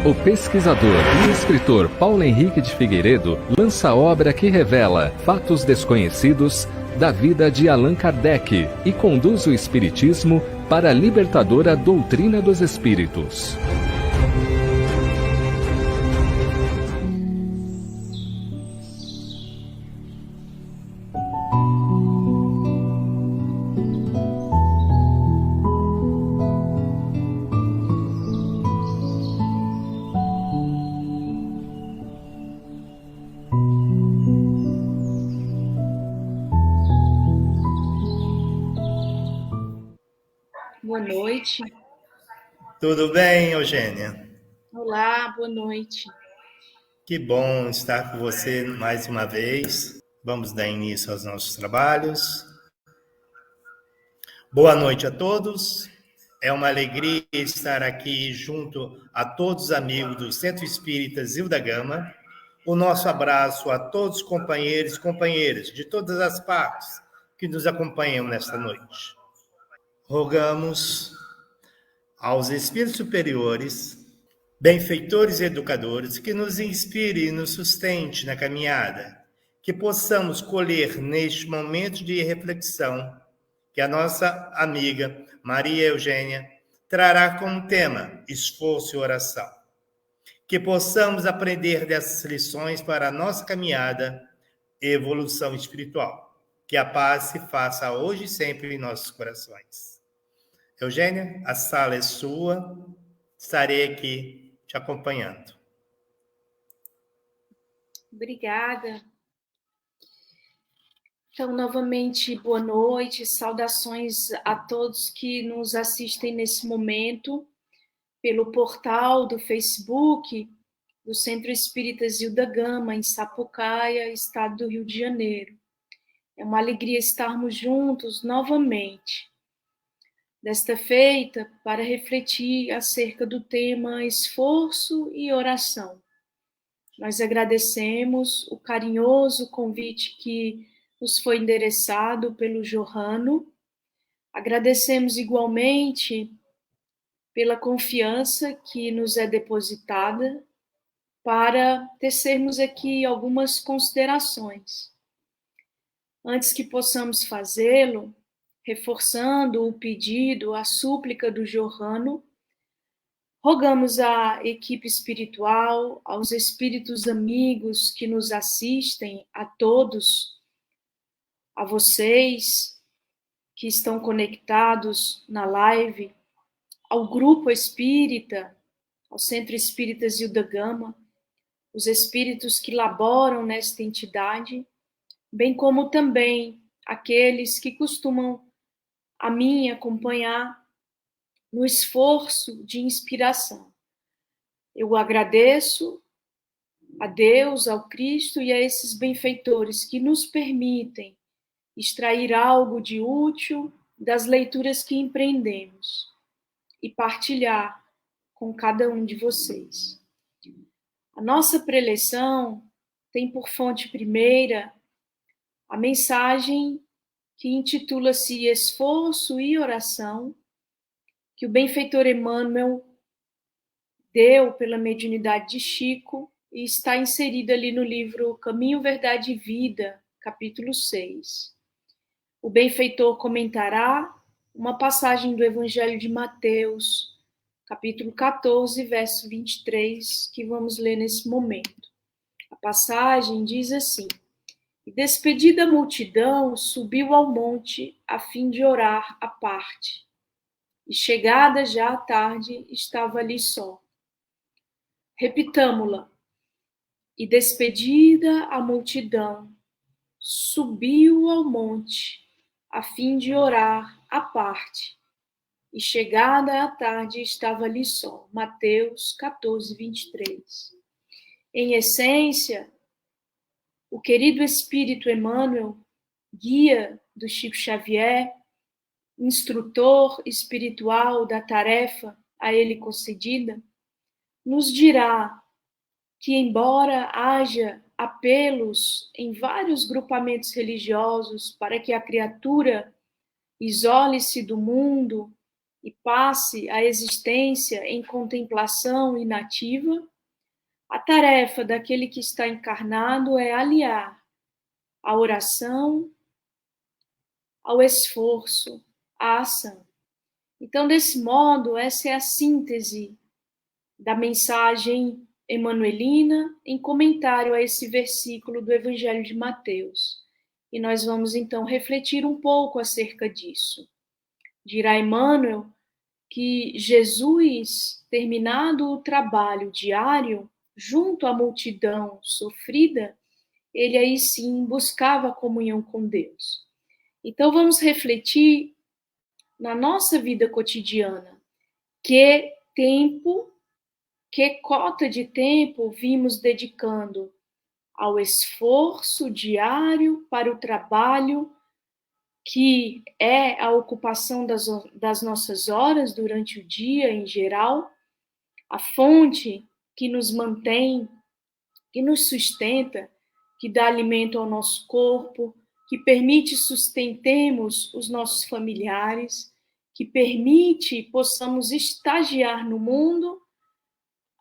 O pesquisador e escritor Paulo Henrique de Figueiredo lança a obra que revela fatos desconhecidos da vida de Allan Kardec e conduz o espiritismo para a libertadora doutrina dos espíritos. Boa noite. Tudo bem, Eugênia? Olá, boa noite. Que bom estar com você mais uma vez. Vamos dar início aos nossos trabalhos. Boa noite a todos. É uma alegria estar aqui junto a todos os amigos do Centro Espírita Zilda Gama. O nosso abraço a todos os companheiros e companheiras de todas as partes que nos acompanham nesta noite. Rogamos aos espíritos superiores, benfeitores e educadores, que nos inspire e nos sustente na caminhada, que possamos colher neste momento de reflexão que a nossa amiga Maria Eugênia trará como tema esforço e oração. Que possamos aprender dessas lições para a nossa caminhada e evolução espiritual. Que a paz se faça hoje e sempre em nossos corações. Eugênia, a sala é sua, estarei aqui te acompanhando. Obrigada. Então, novamente, boa noite, saudações a todos que nos assistem nesse momento pelo portal do Facebook do Centro Espírita Zilda Gama, em Sapucaia, estado do Rio de Janeiro. É uma alegria estarmos juntos novamente. Desta feita, para refletir acerca do tema esforço e oração. Nós agradecemos o carinhoso convite que nos foi endereçado pelo Johanno. Agradecemos igualmente pela confiança que nos é depositada para tecermos aqui algumas considerações. Antes que possamos fazê-lo, reforçando o pedido, a súplica do Johanno, rogamos à equipe espiritual, aos espíritos amigos que nos assistem, a todos, a vocês que estão conectados na live, ao grupo espírita, ao Centro Espírita Zilda Gama, os espíritos que laboram nesta entidade, bem como também aqueles que costumam a mim acompanhar no esforço de inspiração. Eu agradeço a Deus, ao Cristo e a esses benfeitores que nos permitem extrair algo de útil das leituras que empreendemos e partilhar com cada um de vocês. A nossa preleção tem por fonte primeira a mensagem que intitula-se Esforço e Oração, que o benfeitor Emmanuel deu pela mediunidade de Chico e está inserida ali no livro Caminho, Verdade e Vida, capítulo 6. O benfeitor comentará uma passagem do Evangelho de Mateus, capítulo 14, verso 23, que vamos ler nesse momento. A passagem diz assim: E despedida a multidão, subiu ao monte a fim de orar à parte. E chegada já à tarde, estava ali só. Repitamo-la. E despedida a multidão, subiu ao monte a fim de orar à parte. E chegada à tarde, estava ali só. Mateus 14, 23. Em essência, o querido Espírito Emmanuel, guia do Chico Xavier, instrutor espiritual da tarefa a ele concedida, nos dirá que, embora haja apelos em vários grupamentos religiosos para que a criatura isole-se do mundo e passe a existência em contemplação inativa, a tarefa daquele que está encarnado é aliar a oração ao esforço, à ação. Então, desse modo, essa é a síntese da mensagem emanuelina em comentário a esse versículo do Evangelho de Mateus. E nós vamos, então, refletir um pouco acerca disso. Dirá Emmanuel que Jesus, terminado o trabalho diário, junto à multidão sofrida, ele aí sim buscava a comunhão com Deus. Então vamos refletir na nossa vida cotidiana, que tempo, que cota de tempo vimos dedicando ao esforço diário para o trabalho, que é a ocupação das nossas horas durante o dia em geral, a fonte que nos mantém, que nos sustenta, que dá alimento ao nosso corpo, que permite sustentemos os nossos familiares, que permite possamos estagiar no mundo,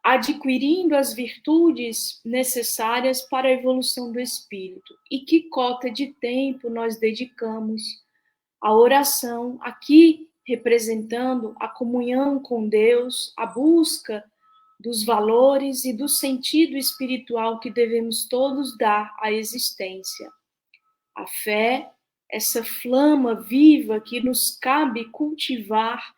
adquirindo as virtudes necessárias para a evolução do espírito. E que cota de tempo nós dedicamos à oração, aqui representando a comunhão com Deus, a busca dos valores e do sentido espiritual que devemos todos dar à existência. A fé, essa flama viva que nos cabe cultivar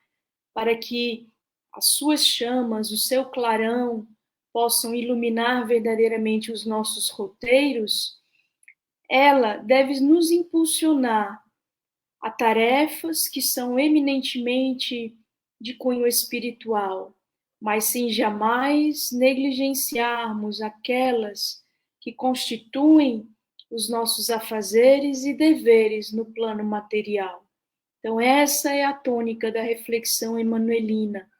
para que as suas chamas, o seu clarão, possam iluminar verdadeiramente os nossos roteiros, ela deve nos impulsionar a tarefas que são eminentemente de cunho espiritual, mas sem jamais negligenciarmos aquelas que constituem os nossos afazeres e deveres no plano material. Então, essa é a tônica da reflexão emanuelina.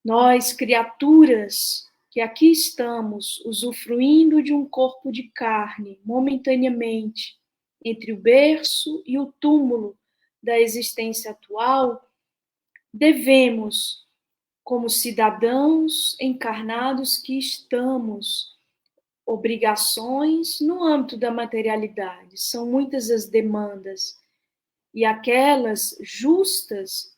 Nós, criaturas que aqui estamos, usufruindo de um corpo de carne, momentaneamente, entre o berço e o túmulo da existência atual, devemos, como cidadãos encarnados que estamos, obrigações no âmbito da materialidade. São muitas as demandas, e aquelas justas,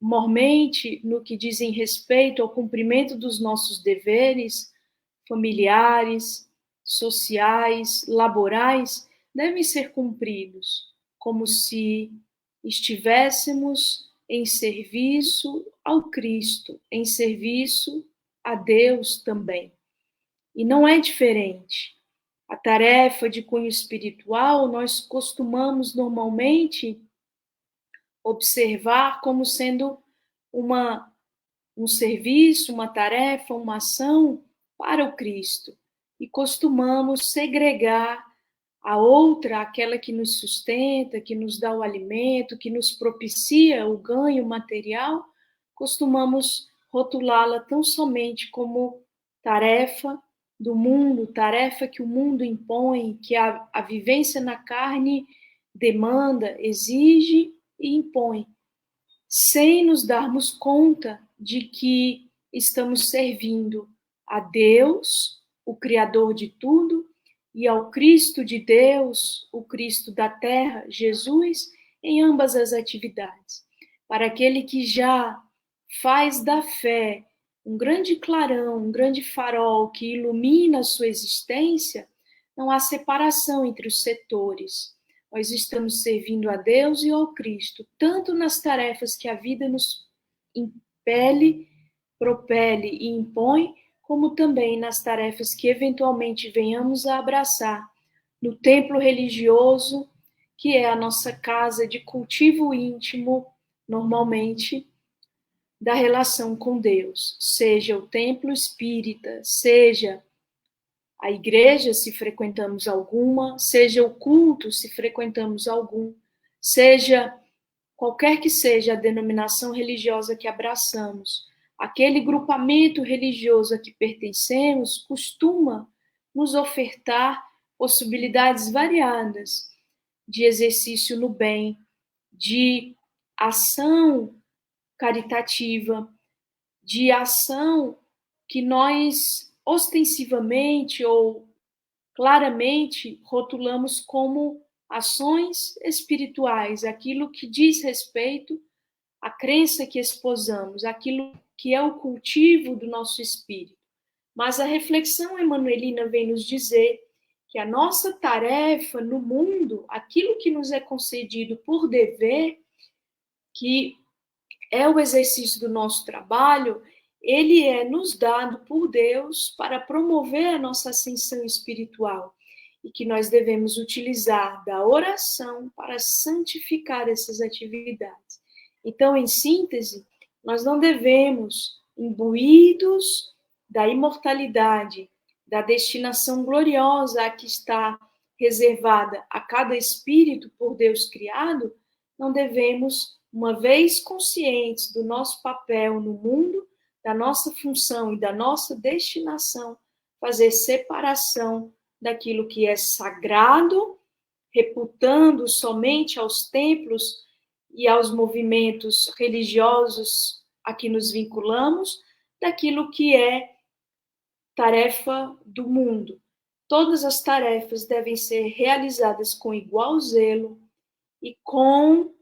mormente no que dizem respeito ao cumprimento dos nossos deveres familiares, sociais, laborais, devem ser cumpridos, como se estivéssemos em serviço ao Cristo, em serviço a Deus também. E não é diferente. A tarefa de cunho espiritual nós costumamos normalmente observar como sendo um serviço, uma tarefa, uma ação para o Cristo. E costumamos segregar a outra, aquela que nos sustenta, que nos dá o alimento, que nos propicia o ganho material, costumamos rotulá-la tão somente como tarefa do mundo, tarefa que o mundo impõe, que a vivência na carne demanda, exige e impõe, sem nos darmos conta de que estamos servindo a Deus, o Criador de tudo, e ao Cristo de Deus, o Cristo da terra, Jesus, em ambas as atividades. Para aquele que já faz da fé um grande clarão, um grande farol que ilumina a sua existência, não há separação entre os setores. Nós estamos servindo a Deus e ao Cristo, tanto nas tarefas que a vida nos impele, propele e impõe, como também nas tarefas que eventualmente venhamos a abraçar no templo religioso, que é a nossa casa de cultivo íntimo, normalmente, da relação com Deus, seja o templo espírita, seja a igreja, se frequentamos alguma, seja o culto, se frequentamos algum, seja qualquer que seja a denominação religiosa que abraçamos, aquele grupamento religioso a que pertencemos costuma nos ofertar possibilidades variadas de exercício no bem, de ação caritativa, de ação que nós ostensivamente ou claramente rotulamos como ações espirituais, aquilo que diz respeito à crença que esposamos, aquilo que é o cultivo do nosso espírito. Mas a reflexão emanuelina vem nos dizer que a nossa tarefa no mundo, aquilo que nos é concedido por dever, que é o exercício do nosso trabalho, ele é nos dado por Deus para promover a nossa ascensão espiritual e que nós devemos utilizar da oração para santificar essas atividades. Então, em síntese, nós não devemos, imbuídos da imortalidade, da destinação gloriosa a que está reservada a cada espírito por Deus criado, não devemos, uma vez conscientes do nosso papel no mundo, da nossa função e da nossa destinação, fazer separação daquilo que é sagrado, reputando somente aos templos e aos movimentos religiosos a que nos vinculamos, daquilo que é tarefa do mundo. Todas as tarefas devem ser realizadas com igual zelo e com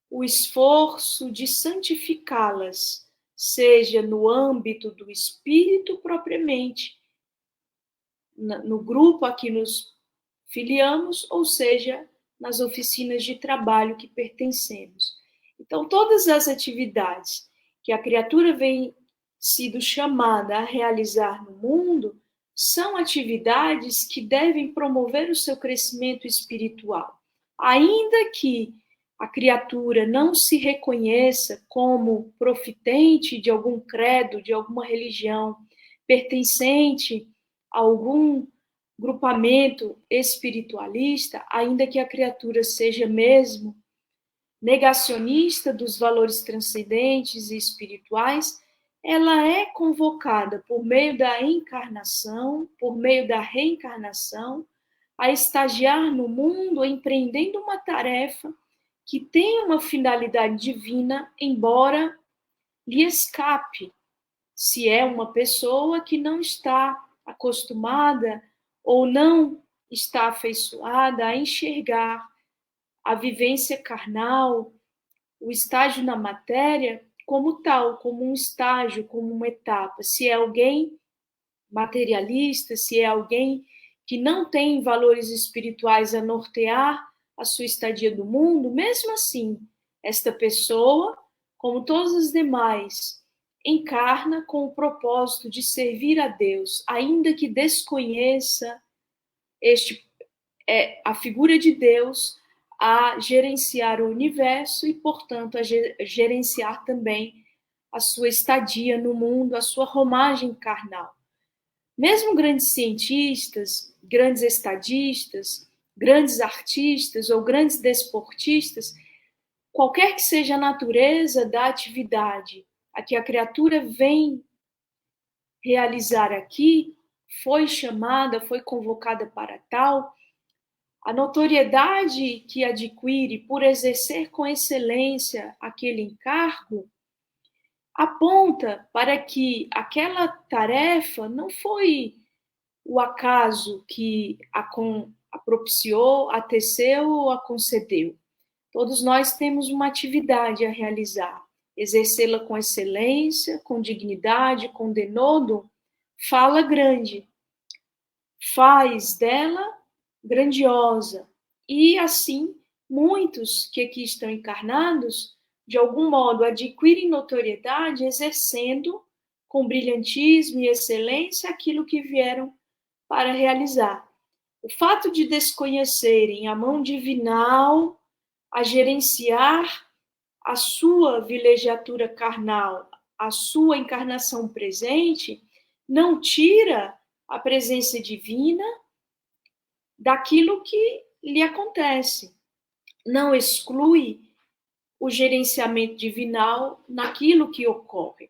o esforço de santificá-las, seja no âmbito do espírito propriamente, no grupo a que nos filiamos, ou seja, nas oficinas de trabalho que pertencemos. Então, todas as atividades que a criatura vem sido chamada a realizar no mundo são atividades que devem promover o seu crescimento espiritual. Ainda que a criatura não se reconheça como profitente de algum credo, de alguma religião, pertencente a algum grupamento espiritualista, ainda que a criatura seja mesmo negacionista dos valores transcendentes e espirituais, ela é convocada por meio da encarnação, por meio da reencarnação, a estagiar no mundo empreendendo uma tarefa que tem uma finalidade divina, embora lhe escape, se é uma pessoa que não está acostumada ou não está afeiçoada a enxergar a vivência carnal, o estágio na matéria, como tal, como um estágio, como uma etapa. Se é alguém materialista, se é alguém que não tem valores espirituais a nortear a sua estadia do mundo, mesmo assim, esta pessoa, como todas as demais, encarna com o propósito de servir a Deus, ainda que desconheça a figura de Deus a gerenciar o universo e, portanto, a gerenciar também a sua estadia no mundo, a sua romagem carnal. Mesmo grandes cientistas, grandes estadistas, grandes artistas ou grandes desportistas, qualquer que seja a natureza da atividade a que a criatura vem realizar aqui, foi chamada, foi convocada para tal, a notoriedade que adquire por exercer com excelência aquele encargo aponta para que aquela tarefa não foi o acaso que a propiciou, a teceu ou a concedeu. Todos nós temos uma atividade a realizar. Exercê-la com excelência, com dignidade, com denodo, fala grande. Faz dela grandiosa. E assim, muitos que aqui estão encarnados, de algum modo, adquirem notoriedade exercendo com brilhantismo e excelência aquilo que vieram para realizar. O fato de desconhecerem a mão divinal a gerenciar a sua vilegiatura carnal, a sua encarnação presente, não tira a presença divina daquilo que lhe acontece. Não exclui o gerenciamento divinal naquilo que ocorre.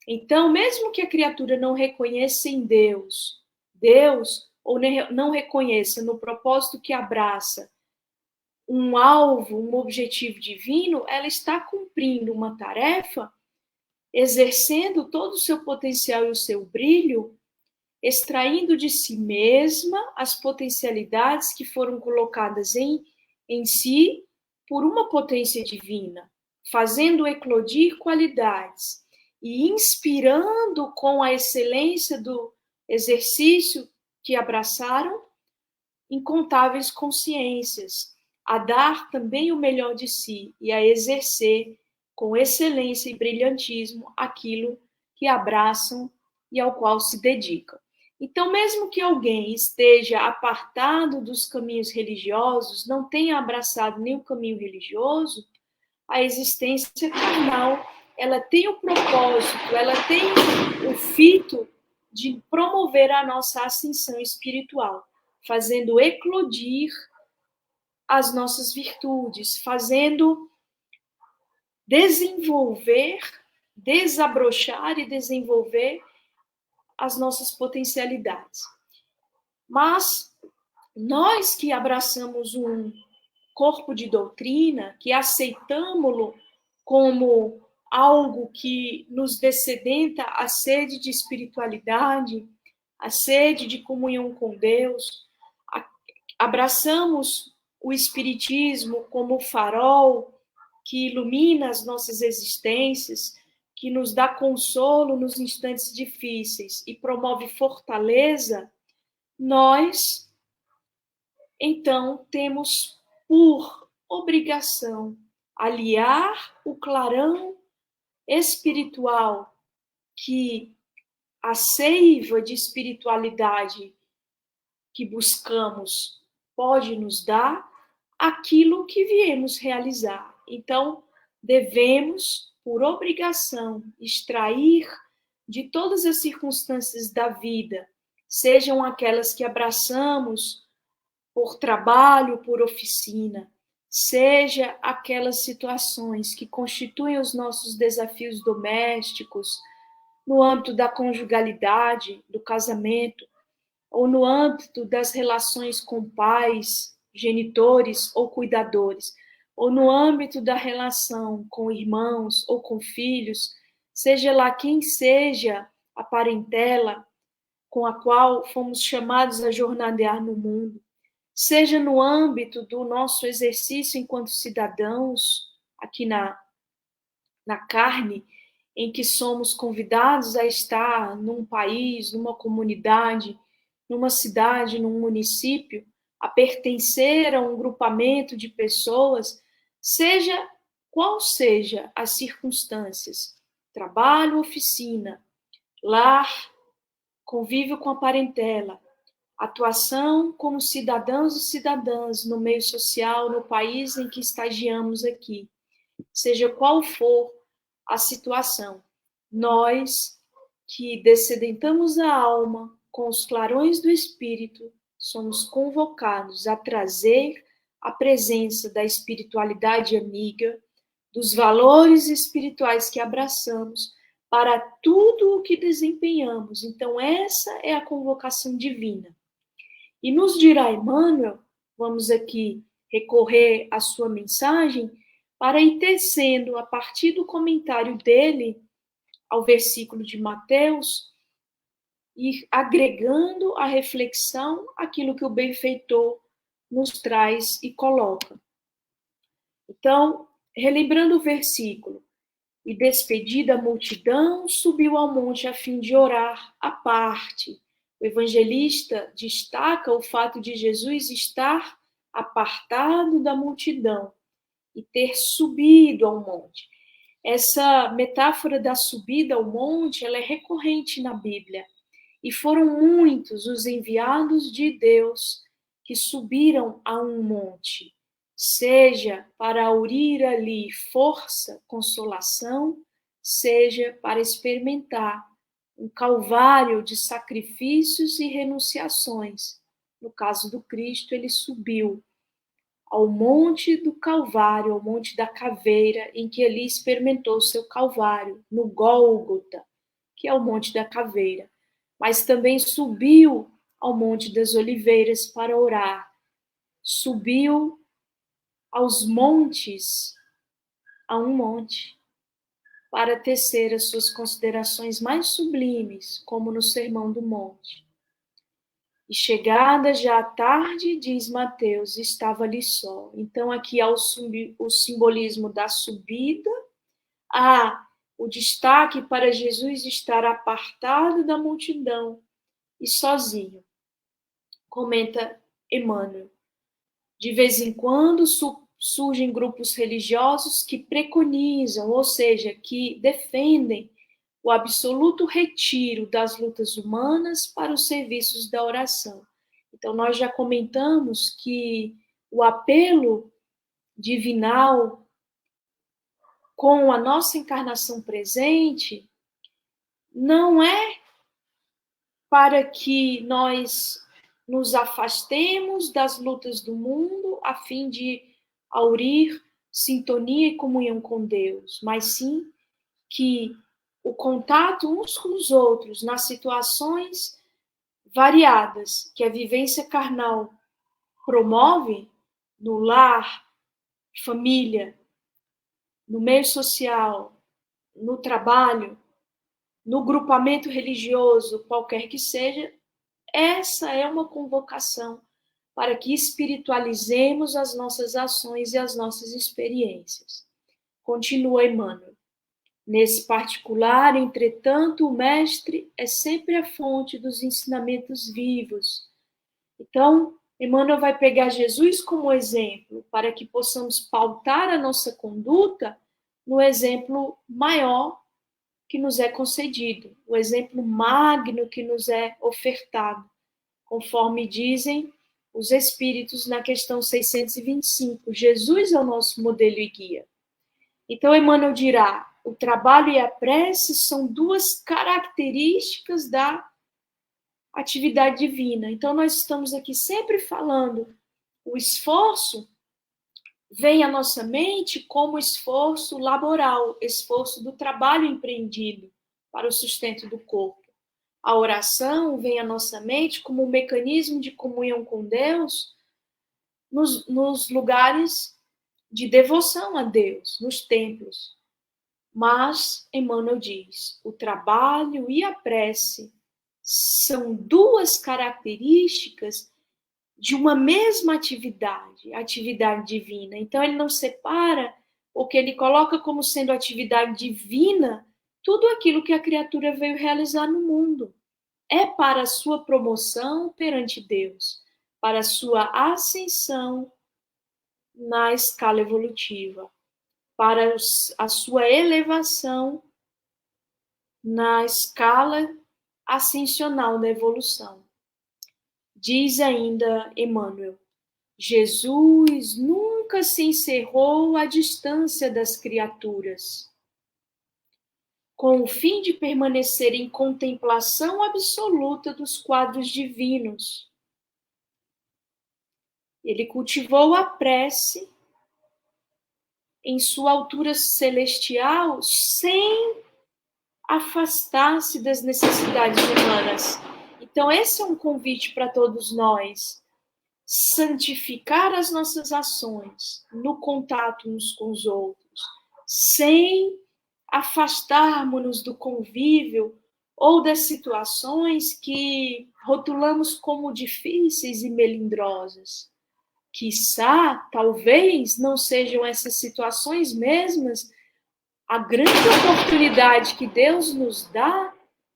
Então, mesmo que a criatura não reconheça em Deus, ou não reconheça no propósito que abraça um alvo, um objetivo divino, ela está cumprindo uma tarefa, exercendo todo o seu potencial e o seu brilho, extraindo de si mesma as potencialidades que foram colocadas em si por uma potência divina, fazendo eclodir qualidades e inspirando com a excelência do exercício que abraçaram incontáveis consciências, a dar também o melhor de si e a exercer com excelência e brilhantismo aquilo que abraçam e ao qual se dedicam. Então, mesmo que alguém esteja apartado dos caminhos religiosos, não tenha abraçado nenhum caminho religioso, a existência carnal, ela tem o propósito, ela tem o fito de promover a nossa ascensão espiritual, fazendo eclodir as nossas virtudes, fazendo desenvolver, desabrochar e desenvolver as nossas potencialidades. Mas nós que abraçamos um corpo de doutrina, que aceitamo-lo como algo que nos descedenta a sede de espiritualidade, a sede de comunhão com Deus, abraçamos o espiritismo como farol que ilumina as nossas existências, que nos dá consolo nos instantes difíceis e promove fortaleza, nós, então, temos por obrigação aliar o clarão espiritual que a seiva de espiritualidade que buscamos pode nos dar aquilo que viemos realizar. Então, devemos, por obrigação, extrair de todas as circunstâncias da vida, sejam aquelas que abraçamos por trabalho, por oficina, seja aquelas situações que constituem os nossos desafios domésticos, no âmbito da conjugalidade, do casamento, ou no âmbito das relações com pais, genitores ou cuidadores, ou no âmbito da relação com irmãos ou com filhos, seja lá quem seja a parentela com a qual fomos chamados a jornadear no mundo, seja no âmbito do nosso exercício enquanto cidadãos, aqui na carne, em que somos convidados a estar num país, numa comunidade, numa cidade, num município, a pertencer a um grupamento de pessoas, seja qual seja as circunstâncias, trabalho, oficina, lar, convívio com a parentela, atuação como cidadãos e cidadãs no meio social, no país em que estagiamos aqui, seja qual for a situação, nós que descedentamos a alma com os clarões do Espírito, somos convocados a trazer a presença da espiritualidade amiga, dos valores espirituais que abraçamos para tudo o que desempenhamos. Então, essa é a convocação divina. E nos dirá Emmanuel, vamos aqui recorrer à sua mensagem, para ir tecendo, a partir do comentário dele ao versículo de Mateus, ir agregando à reflexão aquilo que o benfeitor nos traz e coloca. Então, relembrando o versículo, e despedida a multidão, subiu ao monte a fim de orar à parte. O evangelista destaca o fato de Jesus estar apartado da multidão e ter subido ao monte. Essa metáfora da subida ao monte, ela é recorrente na Bíblia. E foram muitos os enviados de Deus que subiram a um monte, seja para aurir ali força, consolação, seja para experimentar um calvário de sacrifícios e renunciações. No caso do Cristo, ele subiu ao monte do Calvário, ao monte da caveira, em que ele experimentou o seu calvário, no Gólgota, que é o monte da caveira. Mas também subiu ao monte das oliveiras para orar. Subiu aos montes, a um monte, para tecer as suas considerações mais sublimes, como no Sermão do Monte. E chegada já a tarde, diz Mateus, estava ali só. Então aqui há o simbolismo da subida, há o destaque para Jesus estar apartado da multidão e sozinho. Comenta Emmanuel. De vez em quando surgem grupos religiosos que preconizam, ou seja, que defendem o absoluto retiro das lutas humanas para os serviços da oração. Então, nós já comentamos que o apelo divinal com a nossa encarnação presente não é para que nós nos afastemos das lutas do mundo a fim de aurir sintonia e comunhão com Deus, mas sim que o contato uns com os outros nas situações variadas que a vivência carnal promove no lar, família, no meio social, no trabalho, no grupamento religioso, qualquer que seja, essa é uma convocação para que espiritualizemos as nossas ações e as nossas experiências. Continua Emmanuel. Nesse particular, entretanto, o mestre é sempre a fonte dos ensinamentos vivos. Então, Emmanuel vai pegar Jesus como exemplo para que possamos pautar a nossa conduta no exemplo maior que nos é concedido, o exemplo magno que nos é ofertado, conforme dizem os Espíritos na questão 625. Jesus é o nosso modelo e guia. Então, Emmanuel dirá, o trabalho e a prece são duas características da atividade divina. Então, nós estamos aqui sempre falando, o esforço vem à nossa mente como esforço laboral, esforço do trabalho empreendido para o sustento do corpo. A oração vem à nossa mente como um mecanismo de comunhão com Deus nos lugares de devoção a Deus, nos templos. Mas, Emmanuel diz, o trabalho e a prece são duas características de uma mesma atividade, atividade divina. Então, ele não separa, porque ele coloca como sendo atividade divina tudo aquilo que a criatura veio realizar no mundo. É para a sua promoção perante Deus, para a sua ascensão na escala evolutiva, para a sua elevação na escala ascensional da evolução. Diz ainda Emmanuel, Jesus nunca se encerrou à distância das criaturas, com o fim de permanecer em contemplação absoluta dos quadros divinos. Ele cultivou a prece em sua altura celestial sem afastar-se das necessidades humanas. Então, esse é um convite para todos nós. Santificar as nossas ações no contato uns com os outros, sem afastarmos-nos do convívio ou das situações que rotulamos como difíceis e melindrosas. Quiçá, talvez, não sejam essas situações mesmas a grande oportunidade que Deus nos dá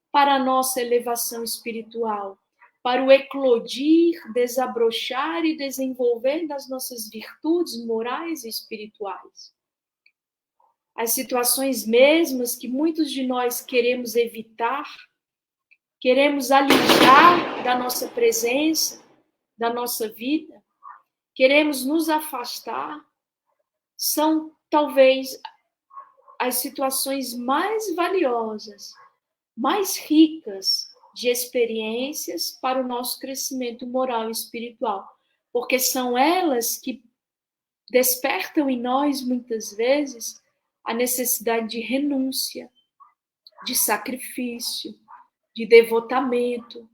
para a nossa elevação espiritual, para o eclodir, desabrochar e desenvolver das nossas virtudes morais e espirituais. As situações mesmas que muitos de nós queremos evitar, queremos alijar da nossa presença, da nossa vida, queremos nos afastar, são talvez as situações mais valiosas, mais ricas de experiências para o nosso crescimento moral e espiritual, porque são elas que despertam em nós, muitas vezes, a necessidade de renúncia, de sacrifício, de devotamento,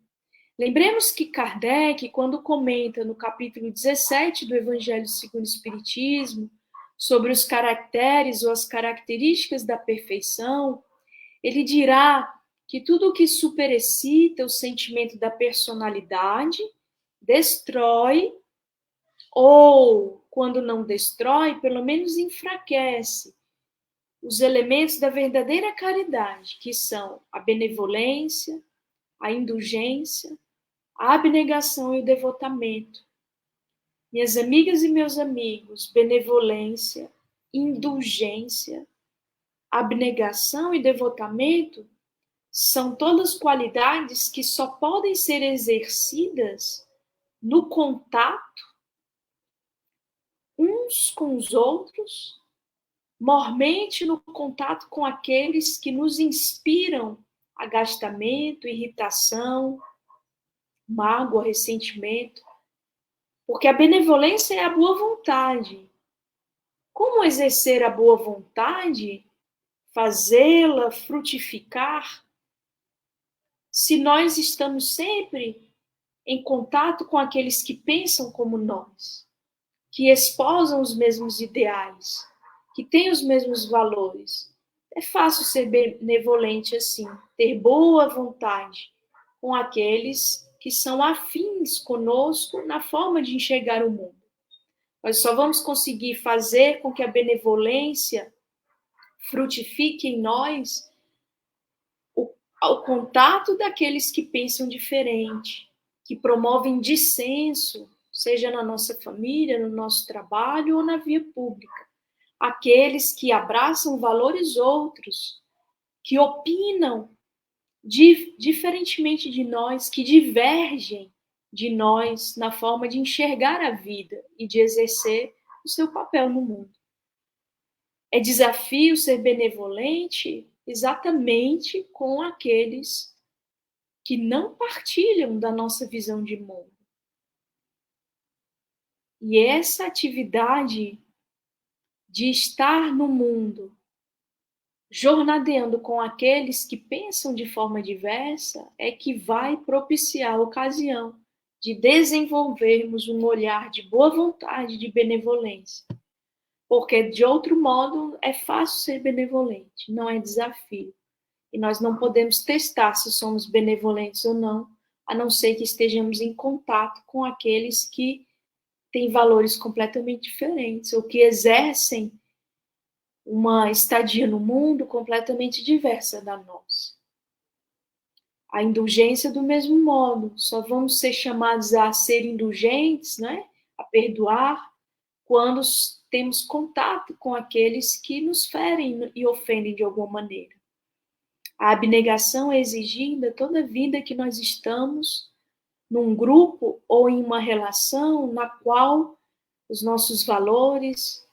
Lembremos que Kardec, quando comenta no capítulo 17 do Evangelho segundo o Espiritismo, sobre os caracteres ou as características da perfeição, ele dirá que tudo o que superexcita o sentimento da personalidade destrói, ou, quando não destrói, pelo menos enfraquece os elementos da verdadeira caridade, que são a benevolência, a indulgência, a abnegação e o devotamento. Minhas amigas e meus amigos, benevolência, indulgência, abnegação e devotamento são todas qualidades que só podem ser exercidas no contato uns com os outros, mormente no contato com aqueles que nos inspiram agastamento, irritação, mágoa, ressentimento. Porque a benevolência é a boa vontade. Como exercer a boa vontade? Fazê-la frutificar? Se nós estamos sempre em contato com aqueles que pensam como nós, que esposam os mesmos ideais, que têm os mesmos valores. É fácil ser benevolente assim, ter boa vontade com aqueles que são afins conosco na forma de enxergar o mundo. Nós só vamos conseguir fazer com que a benevolência frutifique em nós o contato daqueles que pensam diferente, que promovem dissenso, seja na nossa família, no nosso trabalho ou na via pública. Aqueles que abraçam valores outros, que opinam diferentemente de nós, que divergem de nós na forma de enxergar a vida e de exercer o seu papel no mundo. É desafio ser benevolente exatamente com aqueles que não partilham da nossa visão de mundo. E essa atividade de estar no mundo, jornadeando com aqueles que pensam de forma diversa, é que vai propiciar a ocasião de desenvolvermos um olhar de boa vontade, de benevolência. Porque, de outro modo, é fácil ser benevolente, não é desafio. E nós não podemos testar se somos benevolentes ou não, a não ser que estejamos em contato com aqueles que têm valores completamente diferentes, ou que exercem uma estadia no mundo completamente diversa da nossa. A indulgência do mesmo modo, só vamos ser chamados a ser indulgentes, né? A perdoar, quando temos contato com aqueles que nos ferem e ofendem de alguma maneira. A abnegação é exigida toda vida que nós estamos num grupo ou em uma relação na qual os nossos valores,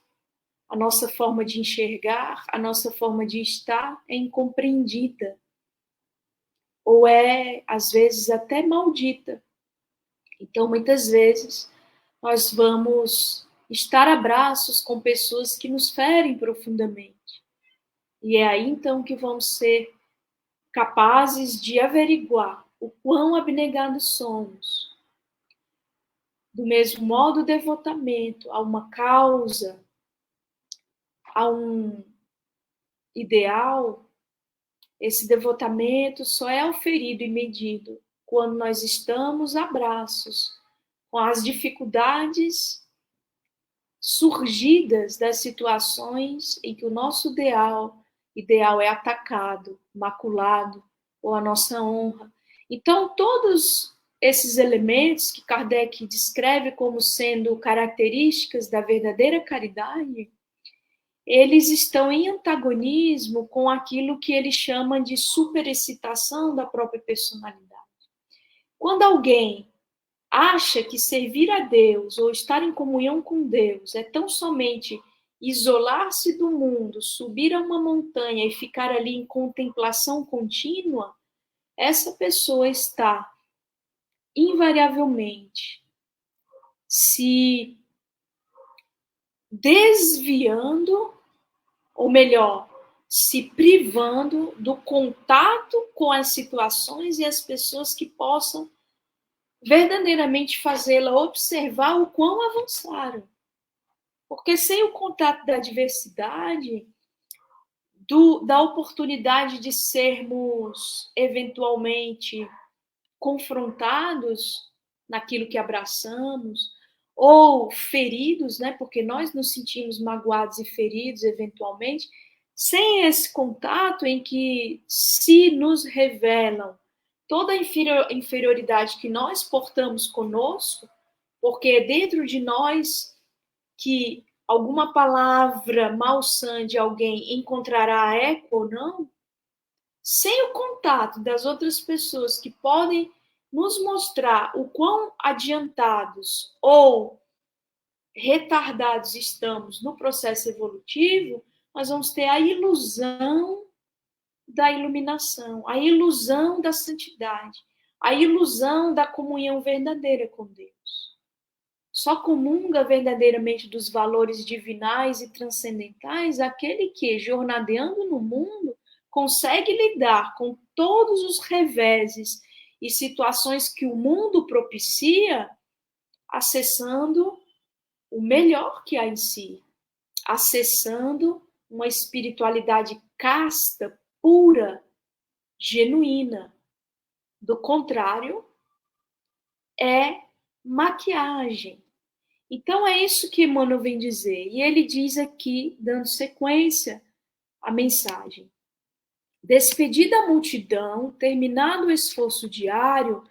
a nossa forma de enxergar, a nossa forma de estar é incompreendida. Ou é, às vezes, até maldita. Então, muitas vezes, nós vamos estar a braços com pessoas que nos ferem profundamente. E é aí, então, que vamos ser capazes de averiguar o quão abnegados somos. Do mesmo modo, o devotamento a uma causa, a um ideal, esse devotamento só é auferido e medido quando nós estamos a braços com as dificuldades surgidas das situações em que o nosso ideal é atacado, maculado, ou a nossa honra. Então, todos esses elementos que Kardec descreve como sendo características da verdadeira caridade, eles estão em antagonismo com aquilo que ele chama de superexcitação da própria personalidade. Quando alguém acha que servir a Deus ou estar em comunhão com Deus é tão somente isolar-se do mundo, subir a uma montanha e ficar ali em contemplação contínua, essa pessoa está invariavelmente se desviando, ou melhor, se privando do contato com as situações e as pessoas que possam verdadeiramente fazê-la observar o quão avançaram. Porque sem o contato da diversidade, da oportunidade de sermos eventualmente confrontados naquilo que abraçamos, ou feridos, né? Porque nós nos sentimos magoados e feridos eventualmente, sem esse contato em que se nos revelam toda a inferioridade que nós portamos conosco, porque é dentro de nós que alguma palavra malsã de alguém encontrará eco ou não, sem o contato das outras pessoas que podem nos mostrar o quão adiantados ou retardados estamos no processo evolutivo, nós vamos ter a ilusão da iluminação, a ilusão da santidade, a ilusão da comunhão verdadeira com Deus. Só comunga verdadeiramente dos valores divinais e transcendentais aquele que, jornadeando no mundo, consegue lidar com todos os reveses e situações que o mundo propicia, acessando o melhor que há em si, acessando uma espiritualidade casta, pura, genuína. Do contrário, é maquiagem. Então é isso que Emmanuel vem dizer. E ele diz aqui, dando sequência à mensagem. Despedida a multidão, terminado o esforço diário,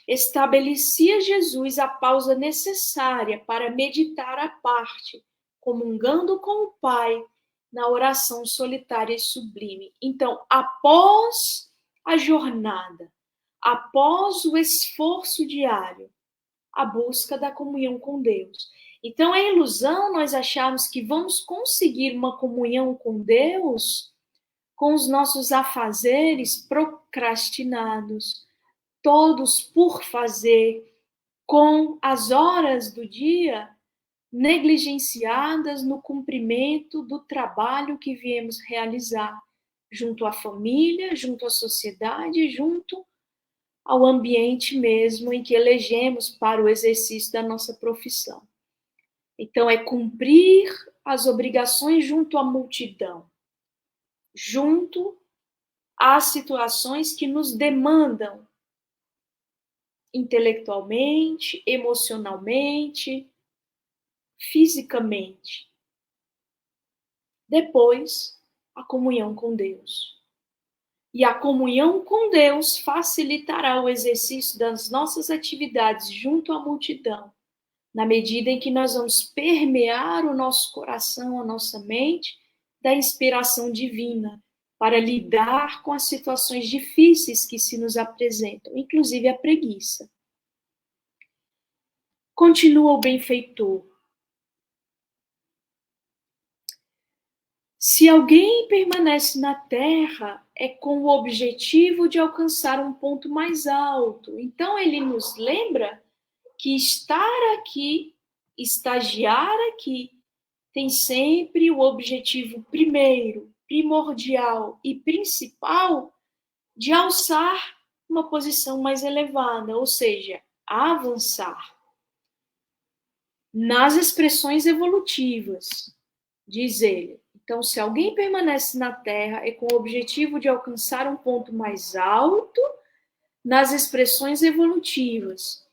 estabelecia Jesus a pausa necessária para meditar à parte, comungando com o Pai na oração solitária e sublime. Então, após a jornada, após o esforço diário, a busca da comunhão com Deus. Então, é ilusão nós acharmos que vamos conseguir uma comunhão com Deus com os nossos afazeres procrastinados, todos por fazer, com as horas do dia negligenciadas no cumprimento do trabalho que viemos realizar, junto à família, junto à sociedade, junto ao ambiente mesmo em que elegemos para o exercício da nossa profissão. Então, é cumprir as obrigações junto à multidão, junto às situações que nos demandam intelectualmente, emocionalmente, fisicamente. Depois, a comunhão com Deus. E a comunhão com Deus facilitará o exercício das nossas atividades junto à multidão, na medida em que nós vamos permear o nosso coração, a nossa mente, da inspiração divina, para lidar com as situações difíceis que se nos apresentam, inclusive a preguiça. Continua o benfeitor. Se alguém permanece na Terra, é com o objetivo de alcançar um ponto mais alto. Então, ele nos lembra que estar aqui, estagiar aqui, tem sempre o objetivo primeiro, primordial e principal de alçar uma posição mais elevada, ou seja, avançar. Nas expressões evolutivas, diz ele. Então, se alguém permanece na Terra, é com o objetivo de alcançar um ponto mais alto nas expressões evolutivas,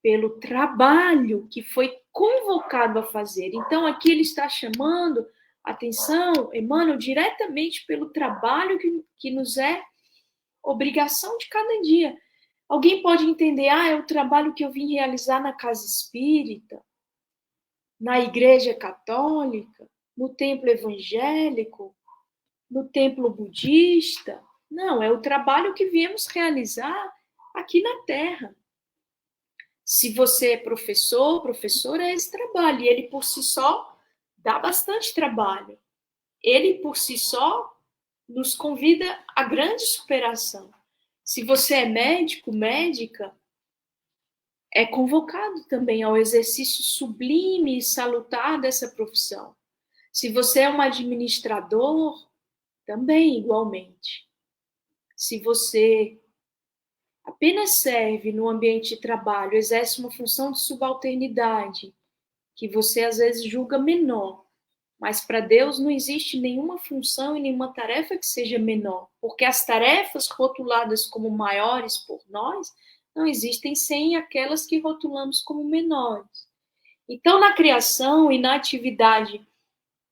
pelo trabalho que foi convocado a fazer. Então, aqui ele está chamando atenção, Emmanuel, diretamente pelo trabalho que nos é obrigação de cada dia. Alguém pode entender, é o trabalho que eu vim realizar na casa espírita, na igreja católica, no templo evangélico, no templo budista. Não, é o trabalho que viemos realizar aqui na Terra. Se você é professor, professora, é esse trabalho. E ele, por si só, dá bastante trabalho. Ele, por si só, nos convida à grande superação. Se você é médico, médica, é convocado também ao exercício sublime e salutar dessa profissão. Se você é um administrador, também igualmente. Se você apenas serve no ambiente de trabalho, exerce uma função de subalternidade, que você às vezes julga menor, mas para Deus não existe nenhuma função e nenhuma tarefa que seja menor, porque as tarefas rotuladas como maiores por nós não existem sem aquelas que rotulamos como menores. Então, na criação e na atividade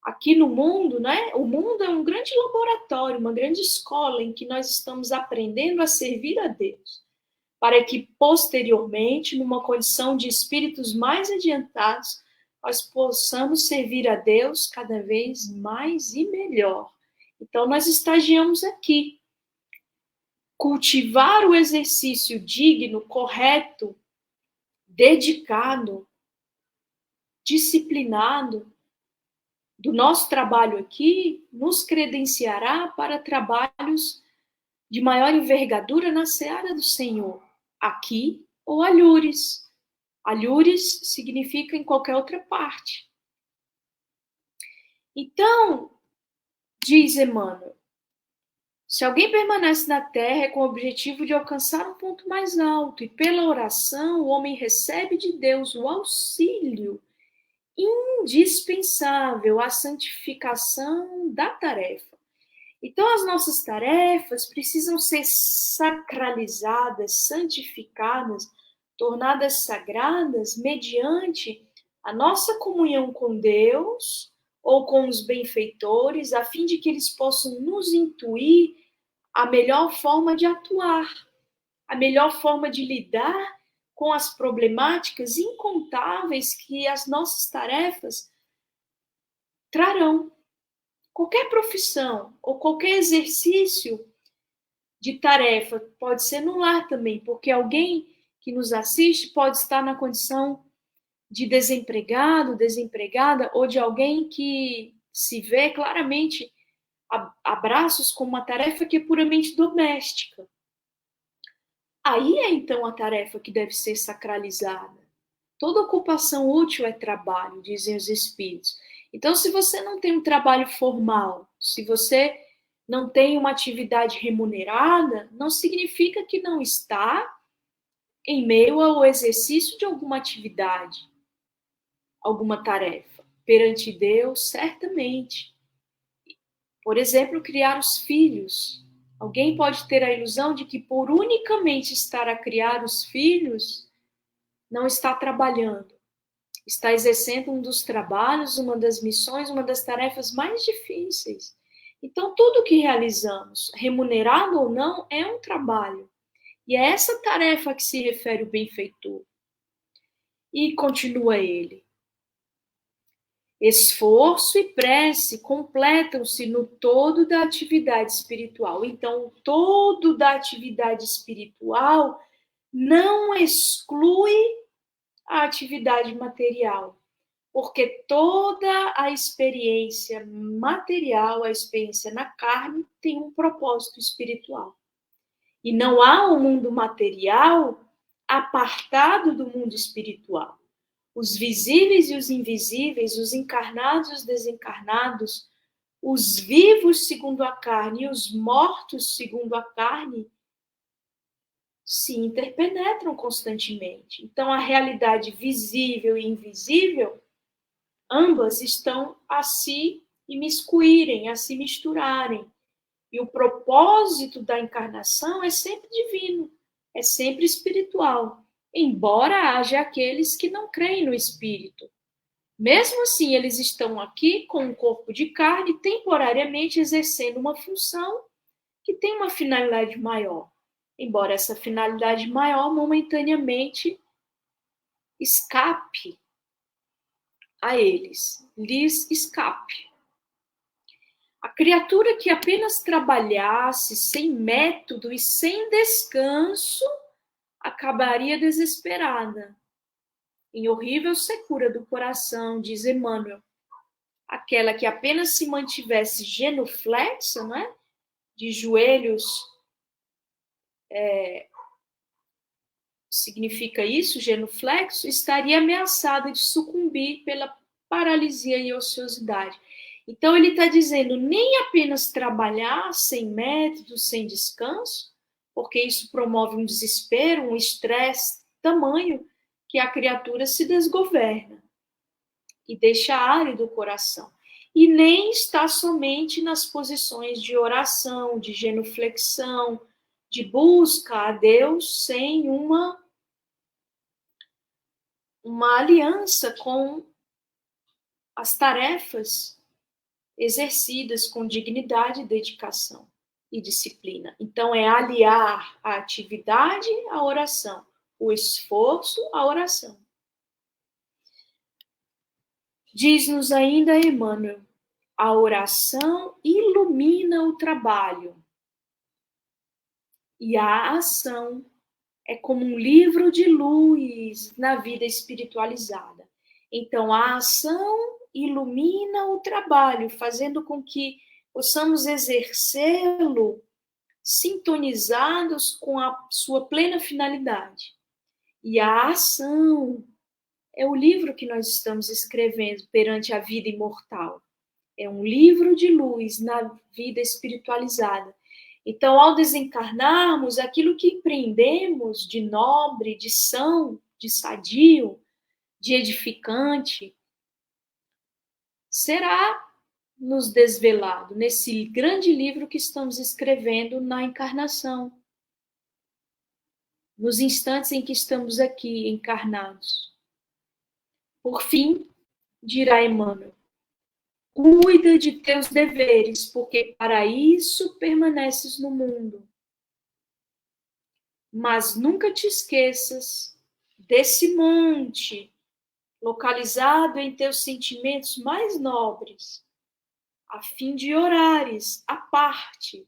aqui no mundo, né? O mundo é um grande laboratório, uma grande escola em que nós estamos aprendendo a servir a Deus, para que posteriormente, numa condição de espíritos mais adiantados, nós possamos servir a Deus cada vez mais e melhor. Então, nós estagiamos aqui. Cultivar o exercício digno, correto, dedicado, disciplinado do nosso trabalho aqui nos credenciará para trabalhos de maior envergadura na seara do Senhor, aqui ou alhures. Alhures significa em qualquer outra parte. Então, diz Emmanuel, se alguém permanece na terra é com o objetivo de alcançar um ponto mais alto, e pela oração o homem recebe de Deus o auxílio indispensável à santificação da tarefa. Então, as nossas tarefas precisam ser sacralizadas, santificadas, tornadas sagradas mediante a nossa comunhão com Deus ou com os benfeitores, a fim de que eles possam nos intuir a melhor forma de atuar, a melhor forma de lidar com as problemáticas incontáveis que as nossas tarefas trarão. Qualquer profissão ou qualquer exercício de tarefa pode ser no lar também, porque alguém que nos assiste pode estar na condição de desempregado, desempregada, ou de alguém que se vê claramente a braços com uma tarefa que é puramente doméstica. Aí é então a tarefa que deve ser sacralizada. Toda ocupação útil é trabalho, dizem os espíritos. Então, se você não tem um trabalho formal, se você não tem uma atividade remunerada, não significa que não está em meio ao exercício de alguma atividade, alguma tarefa. Perante Deus, certamente. Por exemplo, criar os filhos. Alguém pode ter a ilusão de que por unicamente estar a criar os filhos, não está trabalhando. Está exercendo um dos trabalhos, uma das missões, uma das tarefas mais difíceis. Então, tudo que realizamos, remunerado ou não, é um trabalho. E é essa tarefa a que se refere o benfeitor. E continua ele. Esforço e prece completam-se no todo da atividade espiritual. Então, o todo da atividade espiritual não exclui a atividade material, porque toda a experiência material, a experiência na carne, tem um propósito espiritual. E não há um mundo material apartado do mundo espiritual. Os visíveis e os invisíveis, os encarnados e os desencarnados, os vivos segundo a carne e os mortos segundo a carne, se interpenetram constantemente. Então, a realidade visível e invisível, ambas estão a se imiscuírem, a se misturarem. E o propósito da encarnação é sempre divino, é sempre espiritual, embora haja aqueles que não creem no espírito. Mesmo assim, eles estão aqui com um corpo de carne, temporariamente exercendo uma função que tem uma finalidade maior. Embora essa finalidade maior momentaneamente escape a eles, lhes escape. A criatura que apenas trabalhasse sem método e sem descanso acabaria desesperada, em horrível secura do coração, diz Emmanuel. Aquela que apenas se mantivesse genuflexa, né, de joelhos, significa isso, genuflexo, estaria ameaçada de sucumbir pela paralisia e ociosidade. Então, ele está dizendo, nem apenas trabalhar sem método, sem descanso, porque isso promove um desespero, um estresse tamanho que a criatura se desgoverna e deixa árido o coração. E nem está somente nas posições de oração, de genuflexão, de busca a Deus sem uma aliança com as tarefas exercidas com dignidade, dedicação e disciplina. Então, é aliar a atividade à oração, o esforço à oração. Diz-nos ainda Emmanuel, a oração ilumina o trabalho e a ação é como um livro de luz na vida espiritualizada. Então, a ação ilumina o trabalho, fazendo com que possamos exercê-lo sintonizados com a sua plena finalidade. E a ação é o livro que nós estamos escrevendo perante a vida imortal. É um livro de luz na vida espiritualizada. Então, ao desencarnarmos, aquilo que empreendemos de nobre, de são, de sadio, de edificante, será nos desvelado nesse grande livro que estamos escrevendo na encarnação. Nos instantes em que estamos aqui encarnados. Por fim, dirá Emmanuel, cuida de teus deveres, porque para isso permaneces no mundo. Mas nunca te esqueças desse monte, localizado em teus sentimentos mais nobres, a fim de orares à parte,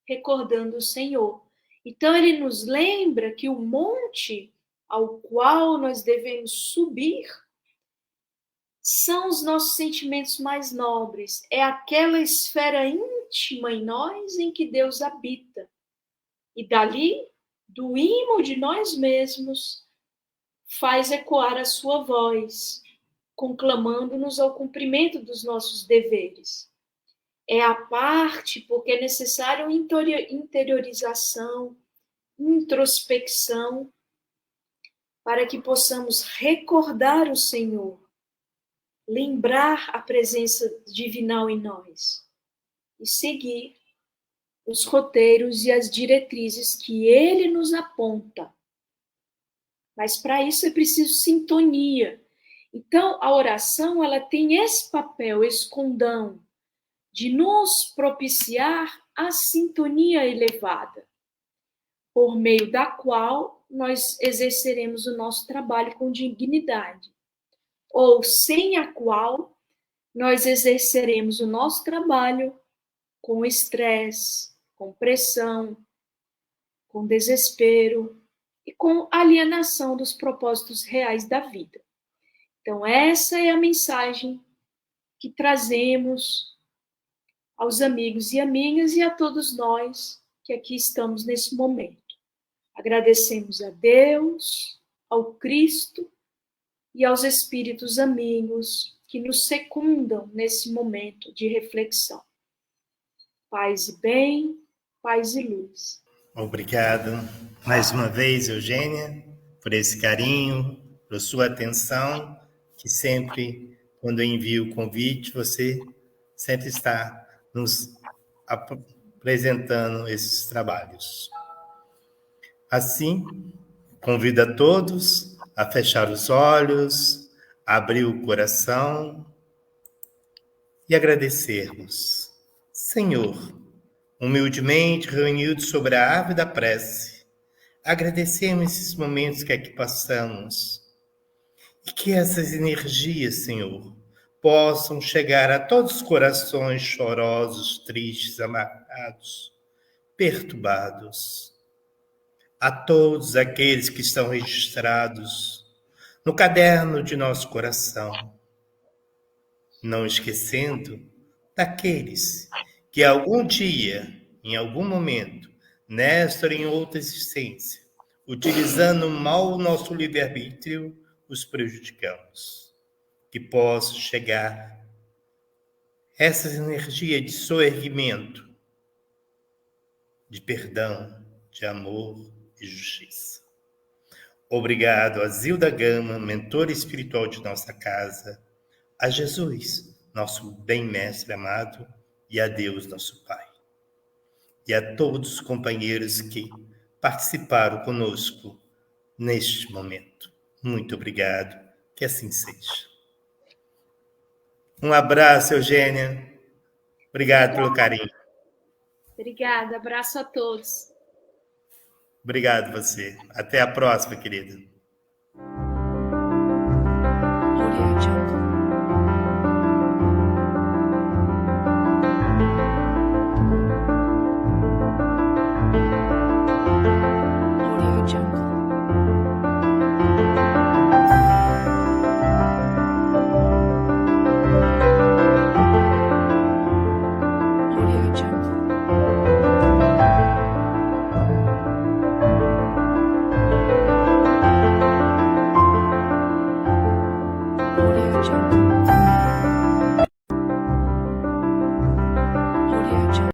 recordando o Senhor. Então, ele nos lembra que o monte ao qual nós devemos subir são os nossos sentimentos mais nobres. É aquela esfera íntima em nós em que Deus habita. E dali, do ímã de nós mesmos, faz ecoar a sua voz, conclamando-nos ao cumprimento dos nossos deveres. É a parte porque é necessário interiorização, introspecção, para que possamos recordar o Senhor, lembrar a presença divinal em nós e seguir os roteiros e as diretrizes que Ele nos aponta. Mas para isso é preciso sintonia. Então, a oração ela tem esse papel, esse condão, de nos propiciar a sintonia elevada, por meio da qual nós exerceremos o nosso trabalho com dignidade, ou sem a qual nós exerceremos o nosso trabalho com estresse, com pressão, com desespero e com alienação dos propósitos reais da vida. Então, essa é a mensagem que trazemos aos amigos e amigas e a todos nós que aqui estamos nesse momento. Agradecemos a Deus, ao Cristo e aos espíritos amigos que nos secundam nesse momento de reflexão. Paz e bem, paz e luz. Obrigado mais uma vez, Eugênia, por esse carinho, por sua atenção, que sempre, quando eu envio o convite, você sempre está nos apresentando esses trabalhos. Assim, convido a todos a fechar os olhos, abrir o coração e agradecermos. Senhor, humildemente reunidos sobre a árvore da prece, agradecemos esses momentos que aqui passamos e que essas energias, Senhor, possam chegar a todos os corações chorosos, tristes, amargados, perturbados, a todos aqueles que estão registrados no caderno de nosso coração, não esquecendo daqueles que algum dia, em algum momento, nesta ou em outra existência, utilizando mal o nosso livre-arbítrio, os prejudicamos. Que possa chegar essa energia de soerguimento, de perdão, de amor e justiça. Obrigado a Zilda Gama, mentora espiritual de nossa casa, a Jesus, nosso bem mestre amado, e a Deus, nosso Pai. E a todos os companheiros que participaram conosco neste momento. Muito obrigado, que assim seja. Um abraço, Eugênia. Obrigado pelo carinho. Obrigada, abraço a todos. Obrigado você. Até a próxima, querida. Audio Jungle.